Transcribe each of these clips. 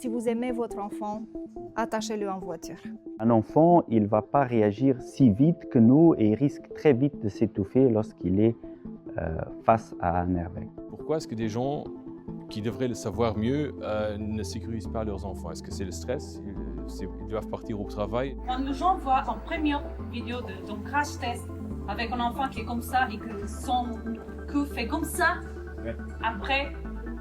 Si vous aimez votre enfant, attachez-le en voiture. Un enfant, il ne va pas réagir si vite que nous et il risque très vite de s'étouffer lorsqu'il est face à un airbag. Pourquoi est-ce que des gens qui devraient le savoir mieux ne sécurisent pas leurs enfants? Est-ce que c'est le stress? Ils doivent partir au travail? Quand les gens voient en première vidéo d'un crash test avec un enfant qui est comme ça et que son cou fait comme ça, après,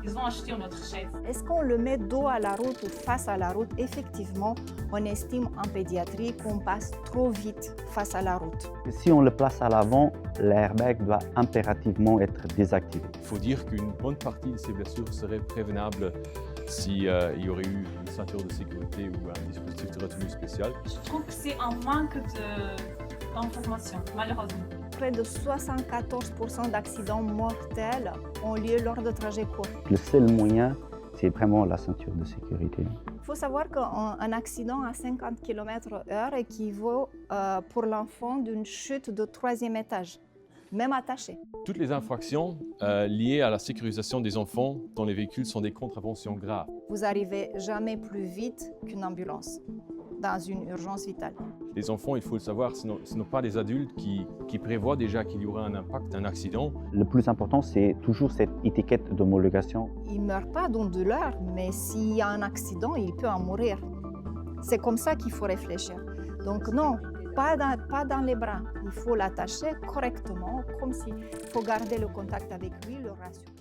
ils vont acheter une autre chaise. Est-ce qu'on le met dos à la route ou face à la route? Effectivement, on estime en pédiatrie qu'on passe trop vite face à la route. Si on le place à l'avant, l'airbag doit impérativement être désactivé. Il faut dire qu'une bonne partie de ces blessures serait prévenable s'il y aurait eu une ceinture de sécurité ou un dispositif de retenue spécial. Je trouve que c'est un manque d'information, malheureusement. Près de 74% d'accidents mortels ont lieu lors de trajets courts. Le seul moyen, c'est vraiment la ceinture de sécurité. Il faut savoir qu'un accident à 50 km/h équivaut pour l'enfant d'une chute de 3e étage, même attaché. Toutes les infractions liées à la sécurisation des enfants dans les véhicules sont des contraventions graves. Vous arrivez jamais plus vite qu'une ambulance dans une urgence vitale. Les enfants, il faut le savoir, ce ne sont pas des adultes qui prévoient déjà qu'il y aura un impact, un accident. Le plus important, c'est toujours cette étiquette d'homologation. Il ne meurt pas d'une douleur, mais s'il y a un accident, il peut en mourir. C'est comme ça qu'il faut réfléchir. Donc non, pas dans les bras. Il faut l'attacher correctement, comme s'il faut garder le contact avec lui, le rassurer.